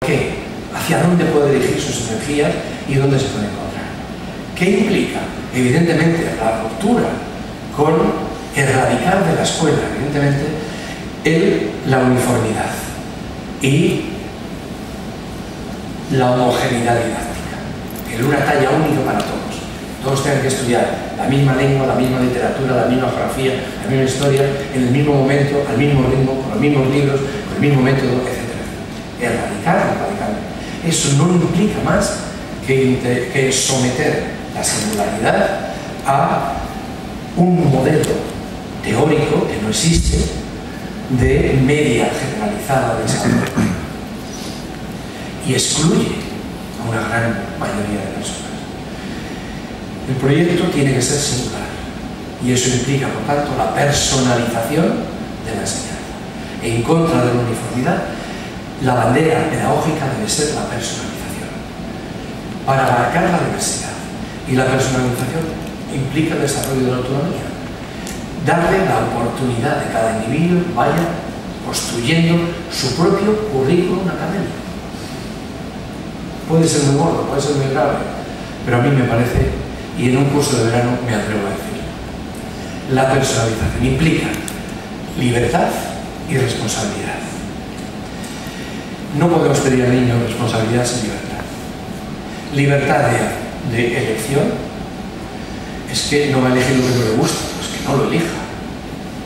qué? ¿Hacia dónde puede dirigir sus energías y dónde se puede encontrar? ¿Qué implica? Evidentemente, la ruptura con erradicar de la escuela, evidentemente, la uniformidad y la homogeneidad didáctica, una talla única para todos. Todos tengan que estudiar la misma lengua, la misma literatura, la misma geografía, la misma historia, en el mismo momento, al mismo ritmo, con los mismos libros, con el mismo método, etc. Erradicar radicalmente. Eso no implica más que someter la singularidad a un modelo teórico que no existe de media generalizada de desarrollo y excluye a una gran mayoría de personas. El proyecto tiene que ser singular y eso implica, por tanto, la personalización de la enseñanza. En contra de la uniformidad, la bandera pedagógica debe ser la personalización para abarcar la diversidad, y la personalización implica el desarrollo de la autonomía, darle la oportunidad de cada individuo vaya construyendo su propio currículum académico. Puede ser muy gordo, puede ser muy grave, pero a mí me parece, y en un curso de verano me atrevo a decir, la personalización implica libertad y responsabilidad. No podemos pedir al niño responsabilidad sin libertad. Libertad de elección es que no va a elegir lo que no le gusta, pues que no lo elija,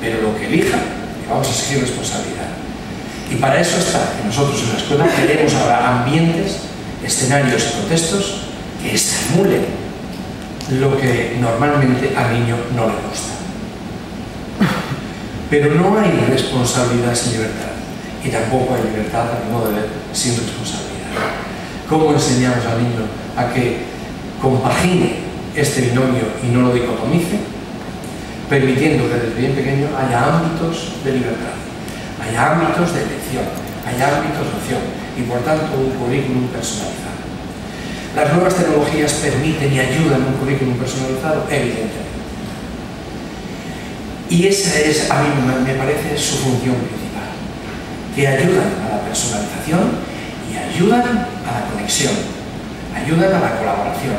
pero lo que elija, le vamos a exigir responsabilidad. Y para eso está que nosotros en la escuela queremos ahora ambientes, escenarios y contextos que estimulen lo que normalmente al niño no le gusta. Pero no hay responsabilidad sin libertad, y tampoco hay libertad, a mi modo de ver, sin responsabilidad. ¿Cómo enseñamos al niño a que compagine este binomio y no lo dicotomice? Permitiendo que desde bien pequeño haya ámbitos de libertad, haya ámbitos de elección, haya ámbitos de opción y, por tanto, un currículum personalizado. Las nuevas tecnologías permiten y ayudan un currículum personalizado, evidentemente. Y esa es, a mí me parece, su función principal, que ayudan a la personalización y ayudan a la conexión, ayudan a la colaboración,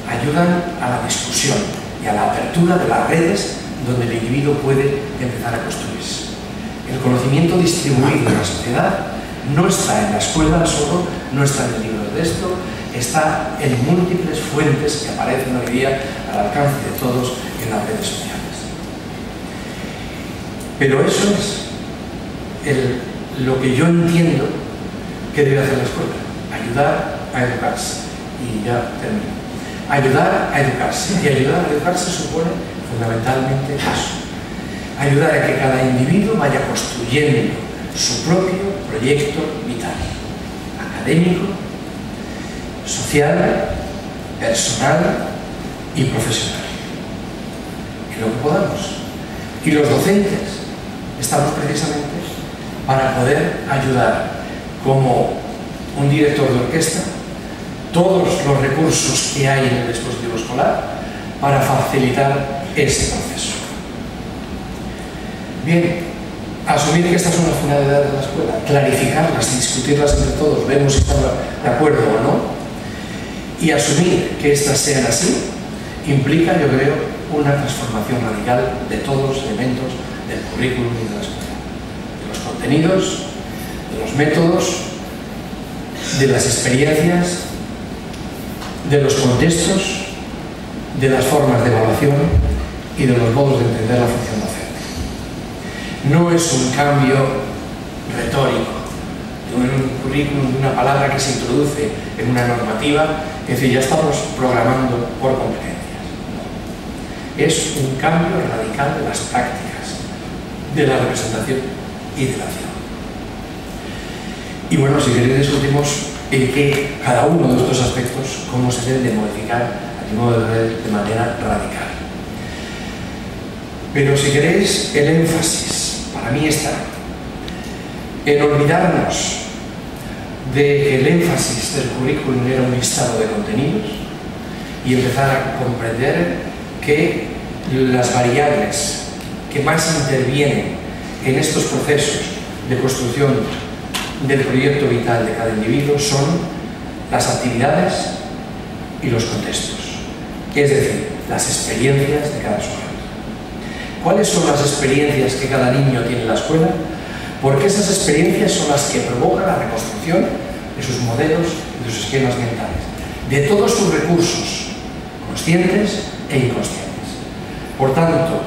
ayudan a la discusión y a la apertura de las redes donde el individuo puede empezar a construirse. El conocimiento distribuido en la sociedad no está en la escuela solo, no está en el libro de texto, está en múltiples fuentes que aparecen hoy día al alcance de todos en las redes sociales. Pero eso es lo que yo entiendo que debe hacer la escuela: ayudar a educarse. Y ya termino. Ayudar a educarse. Y ayudar a educarse supone fundamentalmente eso: ayudar a que cada individuo vaya construyendo su propio proyecto vital, académico, social, personal y profesional, en lo que podamos. Y los docentes estamos precisamente para poder ayudar, como un director de orquesta, todos los recursos que hay en el dispositivo escolar para facilitar ese proceso. Bien, asumir que estas son las finalidades de la escuela, clarificarlas, discutirlas entre todos, vemos si estamos de acuerdo o no, y asumir que estas sean así, implica, yo creo, una transformación radical de todos los elementos del currículum y de la escuela, de los contenidos, de los métodos, de las experiencias, de los contextos, de las formas de evaluación y de los modos de entender la función docente. No es un cambio retórico de un currículum, de una palabra que se introduce en una normativa, es decir, ya estamos programando por competencias. No. Es un cambio radical de las prácticas, de la representación y de la acción. Y bueno, si queréis discutimos en qué cada uno de estos aspectos, cómo se deben de modificar, a mi modo de ver, de manera radical. Pero si queréis, el énfasis para mí está en olvidarnos de que el énfasis del currículum era un listado de contenidos y empezar a comprender que las variables que más intervienen en estos procesos de construcción del proyecto vital de cada individuo son las actividades y los contextos, es decir, las experiencias de cada sujeto. ¿Cuáles son las experiencias que cada niño tiene en la escuela? Porque esas experiencias son las que provocan la reconstrucción de sus modelos, de sus esquemas mentales, de todos sus recursos, conscientes e inconscientes. Por tanto,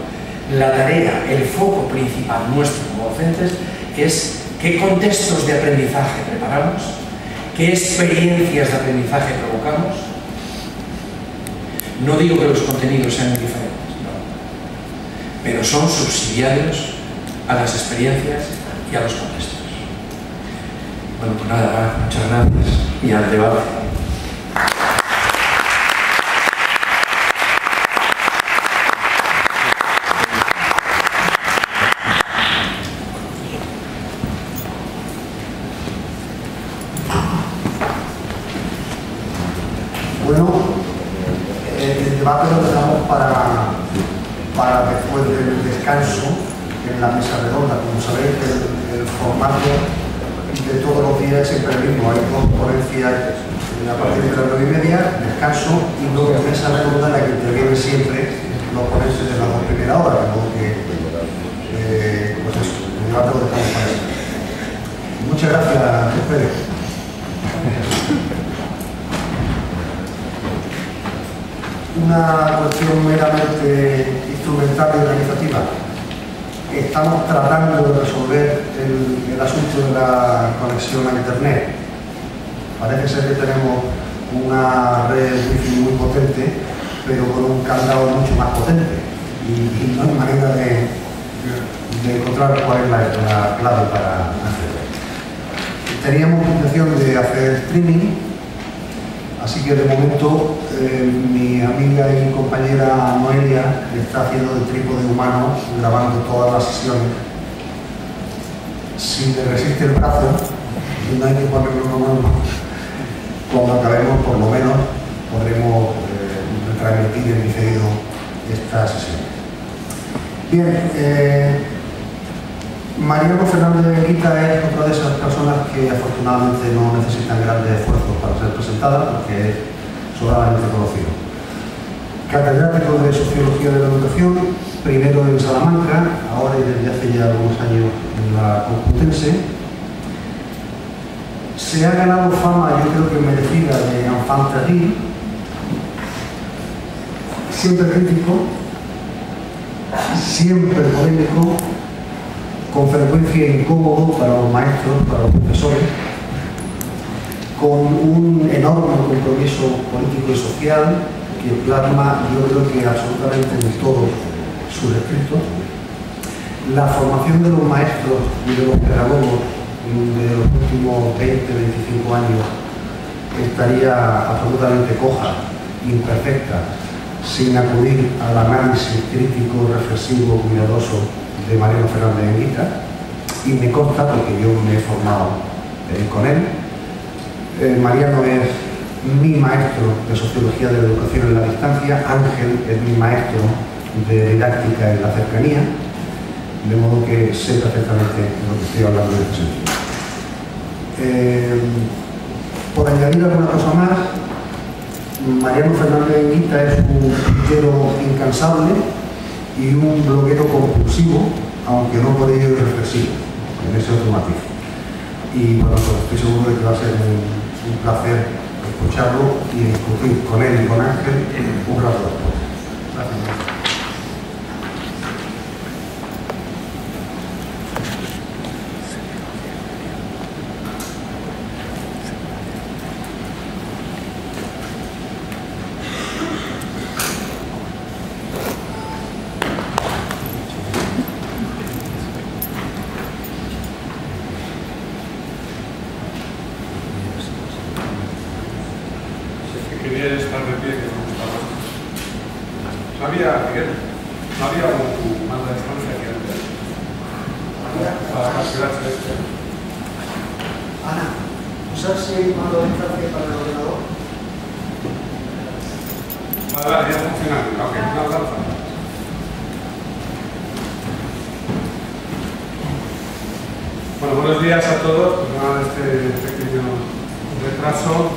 la tarea, el foco principal nuestro como docentes es qué contextos de aprendizaje preparamos, qué experiencias de aprendizaje provocamos. No digo que los contenidos sean diferentes, no, pero son subsidiarios a las experiencias y a los contextos. Bueno, pues nada, muchas gracias y al debate. Bueno, el debate lo dejamos para después del descanso en la mesa redonda. Como sabéis, el formato de todos los días es siempre el mismo. Hay dos ponencias a partir de las 9:30, descanso, y luego mesa redonda en la que intervienen siempre los ponentes de las 2 primeras horas. Pues eso, el debate lo dejamos para eso. Muchas gracias, Pedro. Una cuestión meramente instrumental y organizativa. Estamos tratando de resolver el asunto de la conexión a Internet. Parece ser que tenemos una red wifi muy potente, pero con un candado mucho más potente. Y no hay manera de encontrar cuál es la clave para acceder. Teníamos intención de hacer streaming, así que de momento mi amiga y compañera Noelia está haciendo de trípode humano, grabando todas las sesiones. Si le resiste el brazo, no hay que ponerlo normal. Cuando acabemos, por lo menos, podremos transmitir en diferido esta sesión. Bien, Mariano Fernández de Guita es otra de esas personas que afortunadamente no necesitan grandes esfuerzos para ser presentada, porque es sobradamente conocido. Catedrático de Sociología de la Educación, primero en Salamanca, ahora y desde hace ya algunos años en la Complutense. Se ha ganado fama, yo creo que merecida, de enfant terrible, siempre crítico, siempre polémico, con frecuencia incómodo para los maestros, para los profesores, con un enorme compromiso político y social que plasma, yo creo que absolutamente en todos sus escritos. La formación de los maestros y de los pedagogos de los últimos 20-25 años estaría absolutamente coja, imperfecta, sin acudir al análisis crítico, reflexivo, cuidadoso de Mariano Fernández de Guita, y me consta porque yo me he formado con él. Mariano es mi maestro de Sociología de la Educación en la Distancia, Ángel es mi maestro de Didáctica en la Cercanía, de modo que sé perfectamente lo que estoy hablando en este sentido. Por añadir alguna cosa más, Mariano Fernández de Guita es un tuitero incansable y un bloguero compulsivo, aunque no por ello reflexivo, en ese otro matiz. Y bueno, pues estoy seguro de que va a ser un placer escucharlo y discutir con él y con Ángel un rato después. Gracias. Bueno, buenos días a todos. Perdón este pequeño retraso.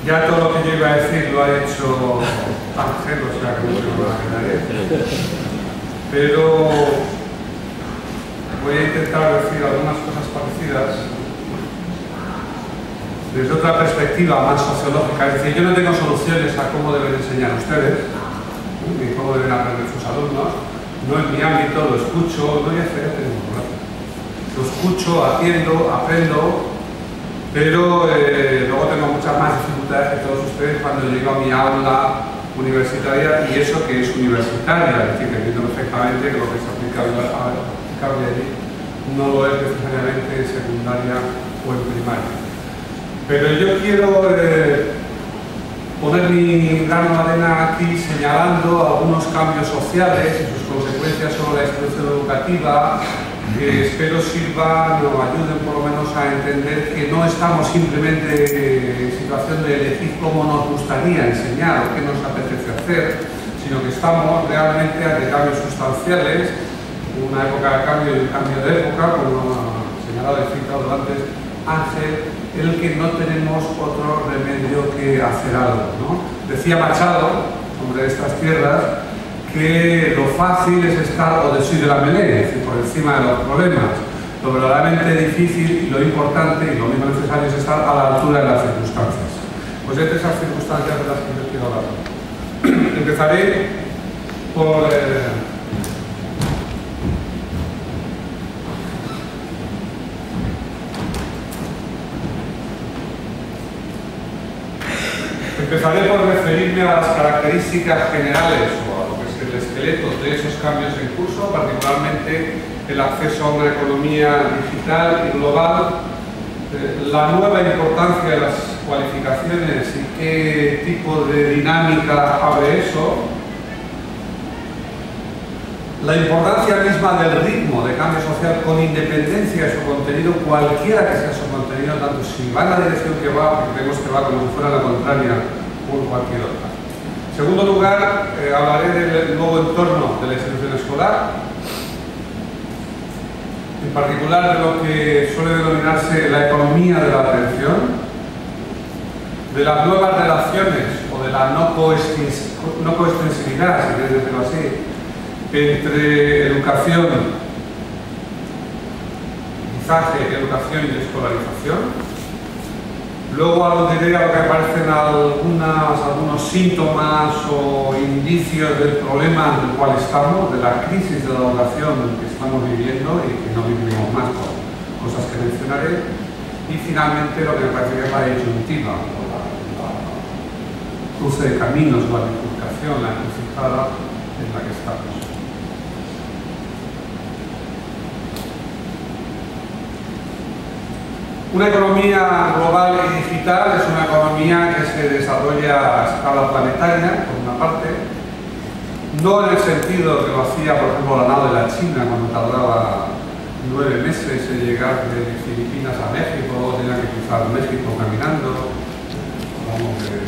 Ya todo lo que yo iba a decir lo ha hecho Ángel, o sea que no tengo nada que dar. Pero voy a intentar decir algunas cosas parecidas desde otra perspectiva más sociológica. Es decir, yo no tengo soluciones a cómo deben enseñar ustedes, ni cómo deben aprender sus alumnos. No es mi ámbito, lo escucho, no voy a hacer lo escucho, atiendo, aprendo, pero luego tengo muchas más dificultades que todos ustedes cuando llego a mi aula universitaria, y eso que es universitaria, es decir, que entiendo perfectamente que lo que es aplicable allí no lo es necesariamente en secundaria o en primaria. Pero yo quiero poner mi grano de arena aquí señalando algunos cambios sociales y sus consecuencias sobre la institución educativa, que espero sirvan o ayuden por lo menos a entender que no estamos simplemente en situación de elegir cómo nos gustaría enseñar o qué nos apetece hacer, sino que estamos realmente ante cambios sustanciales, una época de cambio y un cambio de época, como ha señalado y citado antes Ángel, en el que no tenemos otro remedio que hacer algo, ¿no? Decía Machado, hombre de estas tierras, que lo fácil es estar au dessus de la mêlée, es decir, por encima de los problemas. Lo verdaderamente difícil y lo importante y lo único necesario es estar a la altura de las circunstancias. Pues de esas circunstancias de las que yo quiero hablar. Empezaré por referirme a las características generales o a lo que es el esqueleto de esos cambios en curso, particularmente el acceso a una economía digital y global, la nueva importancia de las cualificaciones y qué tipo de dinámica abre eso, la importancia misma del ritmo de cambio social con independencia de su contenido, cualquiera que sea su contenido, tanto si va en la dirección que va, porque creemos que va como si fuera la contraria por cualquier otra. En segundo lugar, hablaré del nuevo entorno de la institución escolar, en particular de lo que suele denominarse la economía de la atención, de las nuevas relaciones o de la no coextensividad, si queréis decirlo así, entre educación, aprendizaje, educación y escolarización. Luego aludiré a lo que aparecen algunos síntomas o indicios del problema en el cual estamos, de la crisis de la educación que estamos viviendo y que no vivimos más por cosas que mencionaré. Y finalmente lo que me parece que es la disyuntiva, la cruce de caminos, la bifurcación, la encrucijada en la que estamos. Una economía global y digital es una economía que se desarrolla a escala planetaria, por una parte, no en el sentido que lo hacía, por ejemplo, la nave de la China, cuando tardaba 9 meses en llegar de Filipinas a México, tenía que cruzar México caminando, hablamos de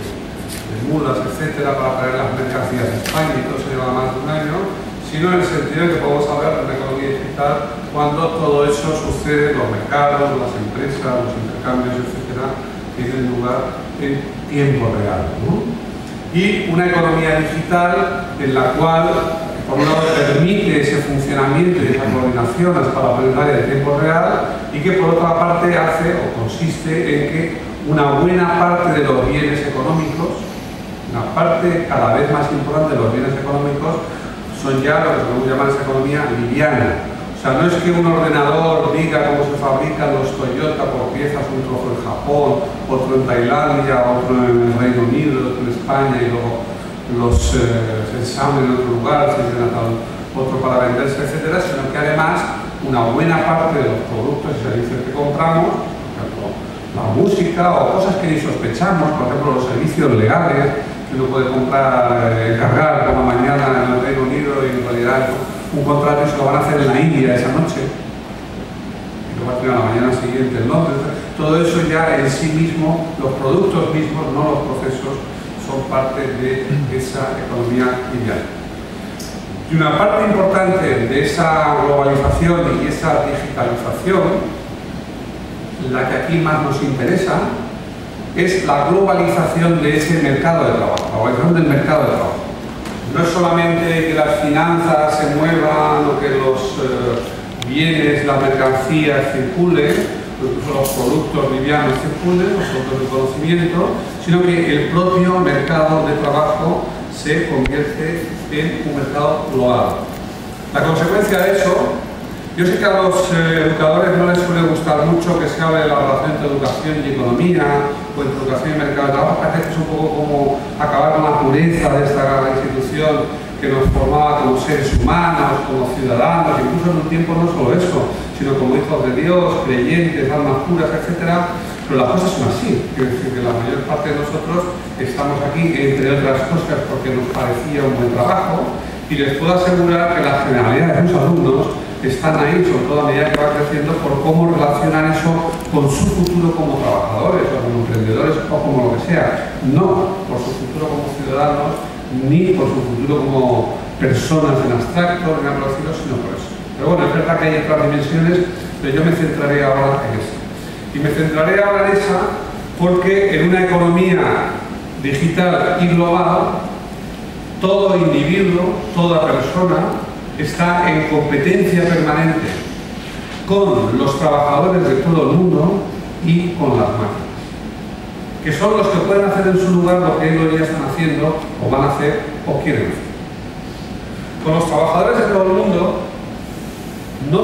mulas, etcétera, para traer las mercancías a España, y todo se lleva más de un año, sino en el sentido de que podemos hablar de una economía digital cuando todo eso sucede, los mercados, las empresas, los intercambios, etcétera, tienen lugar en tiempo real, ¿no? Y una economía digital en la cual, por un lado, permite ese funcionamiento y esa coordinación a escala planetaria de tiempo real, y que por otra parte hace o consiste en que una buena parte de los bienes económicos, una parte cada vez más importante de los bienes económicos, son ya lo que podemos llamar esa economía liviana. O sea, no es que un ordenador diga cómo se fabrican los Toyota por piezas, un trozo en Japón, otro en Tailandia, otro en el Reino Unido, otro en España, y luego se ensamblen en otro lugar, se llenan a otro para venderse, etcétera, sino que además una buena parte de los productos y servicios que compramos, por ejemplo, la música o cosas que ni sospechamos, por ejemplo, los servicios legales, que uno puede comprar, encargar por la mañana en el Reino Unido y en realidad un contrato y se lo van a hacer en la India esa noche y lo va a tener a la mañana siguiente en Londres. Todo eso ya en sí mismo, los productos mismos, no los procesos, son parte de esa economía liviana. Y una parte importante de esa globalización y esa digitalización, la que aquí más nos interesa, es la globalización de ese mercado de trabajo, la globalización del mercado de trabajo. No es solamente que las finanzas se muevan o que los bienes, las mercancías circulen, incluso los productos livianos circulen, los productos de conocimiento, sino que el propio mercado de trabajo se convierte en un mercado global. La consecuencia de eso, yo sé que a los educadores no les suele gustar mucho que se hable de la relación entre educación y economía, o entre educación y mercado de trabajo, parece que es un poco como acabar con la pureza de esta institución que nos formaba como seres humanos, como ciudadanos, incluso en un tiempo no solo eso, sino como hijos de Dios, creyentes, almas puras, etc. Pero las cosas son así, quiero decir que la mayor parte de nosotros estamos aquí, entre otras cosas, porque nos parecía un buen trabajo, y les puedo asegurar que la generalidad de los alumnos están ahí, sobre todo a medida que va creciendo, por cómo relacionar eso con su futuro como trabajadores, o como emprendedores, o como lo que sea. No por su futuro como ciudadanos, ni por su futuro como personas en abstracto, ni algo así, sino por eso. Pero bueno, es verdad que hay otras dimensiones, pero yo me centraré ahora en esa. Y me centraré ahora en esa porque en una economía digital y global, todo individuo, toda persona, está en competencia permanente con los trabajadores de todo el mundo y con las máquinas, que son los que pueden hacer en su lugar lo que ellos ya están haciendo, o van a hacer, o quieren hacer. Con los trabajadores de todo el mundo, no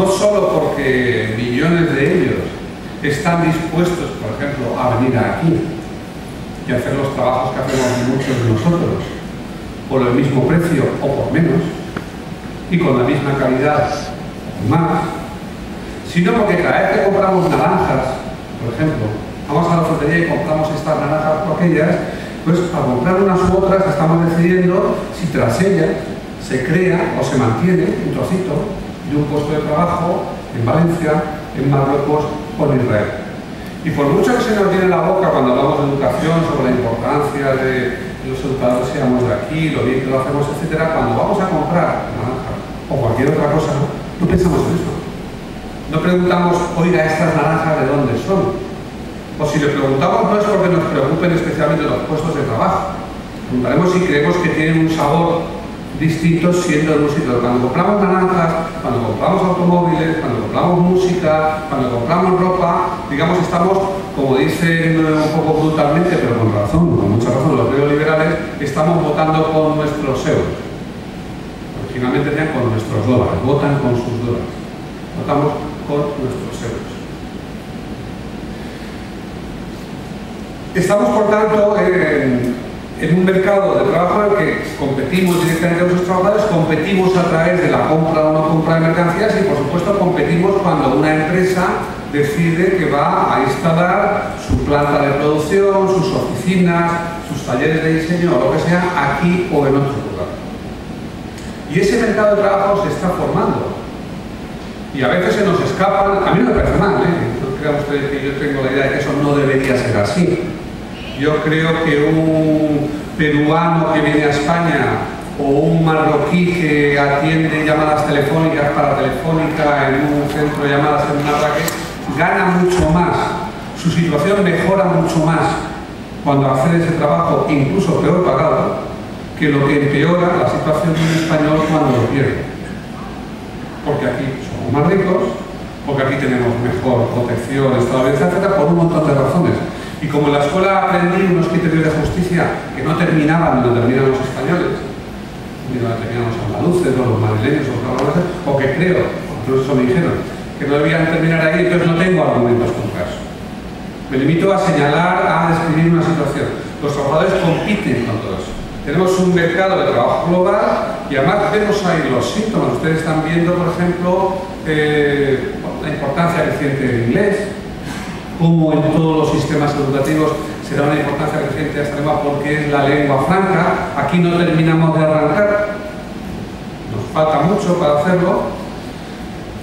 solo porque millones de ellos están dispuestos, por ejemplo, a venir aquí y hacer los trabajos que hacemos muchos de nosotros, por el mismo precio o por menos, y con la misma calidad o más, sino porque cada vez que compramos naranjas, por ejemplo, vamos a la frutería y compramos estas naranjas o aquellas, pues al comprar unas u otras estamos decidiendo si tras ellas se crea o se mantiene un trocito de un puesto de trabajo en Valencia, en Marruecos o en Israel. Y por mucho que se nos llene la boca cuando hablamos de educación, sobre la importancia de los educadores seamos de aquí, lo bien que lo hacemos, etcétera, cuando vamos a comprar naranjas o cualquier otra cosa, no pensamos en eso. No preguntamos, oiga, estas naranjas de dónde son. O si le preguntamos, no es porque nos preocupen especialmente los puestos de trabajo. Preguntaremos si creemos que tienen un sabor distinto siendo de un sitio. Cuando compramos naranjas, cuando compramos automóviles, cuando compramos música, cuando compramos ropa, digamos, estamos, como dicen un poco brutalmente, pero con razón, con mucha razón, los neoliberales, estamos votando con nuestros euros. Originalmente tenían con nuestros dólares, votan con sus dólares. Votamos con nuestros euros. Estamos, por tanto, en un mercado de trabajo en el que competimos directamente con los trabajadores, competimos a través de la compra o no compra de mercancías y, por supuesto, competimos cuando una empresa decide que va a instalar su planta de producción, sus oficinas, sus talleres de diseño o lo que sea aquí o en otro lugar. Y ese mercado de trabajo se está formando. Y a veces se nos escapan, a mí no me parece mal, no crean ustedes que yo tengo la idea de que eso no debería ser así. Yo creo que un peruano que viene a España o un marroquí que atiende llamadas telefónicas para Telefónica en un centro de llamadas en Marrakech gana mucho más, su situación mejora mucho más cuando accede a ese trabajo, incluso peor pagado, que lo que empeora la situación de un español cuando lo pierde. Porque aquí somos más ricos, porque aquí tenemos mejor protección, estabilidad, etcétera, por un montón de razones. Y como en la escuela aprendí unos criterios de justicia que no terminaban donde terminan los españoles, ni donde terminan los andaluces, o los madrileños, o que creo, incluso eso me dijeron, que no debían terminar ahí, entonces no tengo argumentos contra eso. Me limito a señalar, a describir una situación. Los trabajadores compiten con todo eso. Tenemos un mercado de trabajo global y además vemos ahí los síntomas. Ustedes están viendo, por ejemplo, la importancia creciente del inglés, como en todos los sistemas educativos se da una importancia creciente a esta lengua porque es la lengua franca. Aquí no terminamos de arrancar, nos falta mucho para hacerlo.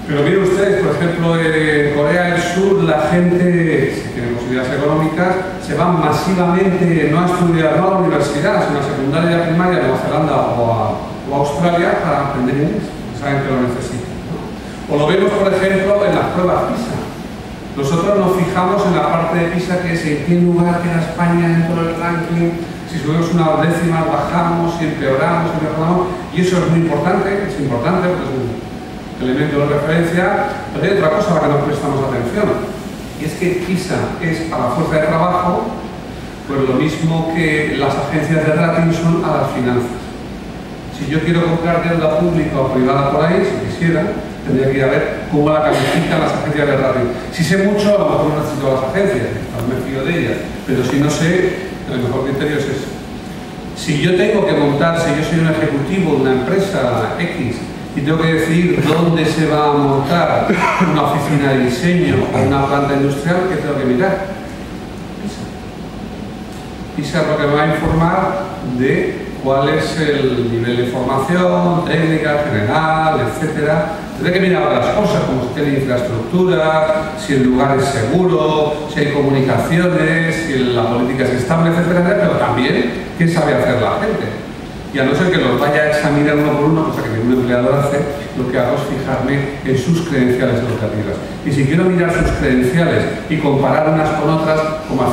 Pero miren ustedes, por ejemplo, en Corea del Sur la gente, si tiene posibilidades económicas, se van masivamente no a estudiar, no a la universidad, sino a secundaria y primaria, a Nueva Zelanda o a Australia para aprender inglés, saben que lo necesitan, ¿no? O lo vemos, por ejemplo, en las pruebas PISA. Nosotros nos fijamos en la parte de PISA que es en qué lugar queda España dentro del ranking, si subimos unas décimas, bajamos, si empeoramos, si mejoramos, y eso es muy importante, es importante porque es un elemento de referencia, pero hay otra cosa a la que no prestamos atención, y es que PISA es a la fuerza de trabajo, pues lo mismo que las agencias de rating son a las finanzas. Si yo quiero comprar deuda pública o privada por ahí, si quisiera, tendría que ir a ver cómo la califican las agencias de rating. Si sé mucho, a lo mejor no necesito las agencias, no me fío de ellas, pero si no sé, el mejor criterio es ese. Si yo tengo que montar, si yo soy un ejecutivo de una empresa X y tengo que decidir dónde se va a montar una oficina de diseño o una planta industrial, ¿qué tengo que mirar? PISA. PISA es lo que me va a informar de cuál es el nivel de formación, técnica, general, etcétera. Tendré que mirar otras cosas, como si tiene infraestructura, si el lugar es seguro, si hay comunicaciones, si la política es estable, etcétera, pero también qué sabe hacer la gente. Y a no ser que los vaya a examinar uno por uno, cosa que ningún empleador hace, lo que hago es fijarme en sus credenciales educativas. Y si quiero mirar sus credenciales y comparar unas con otras, como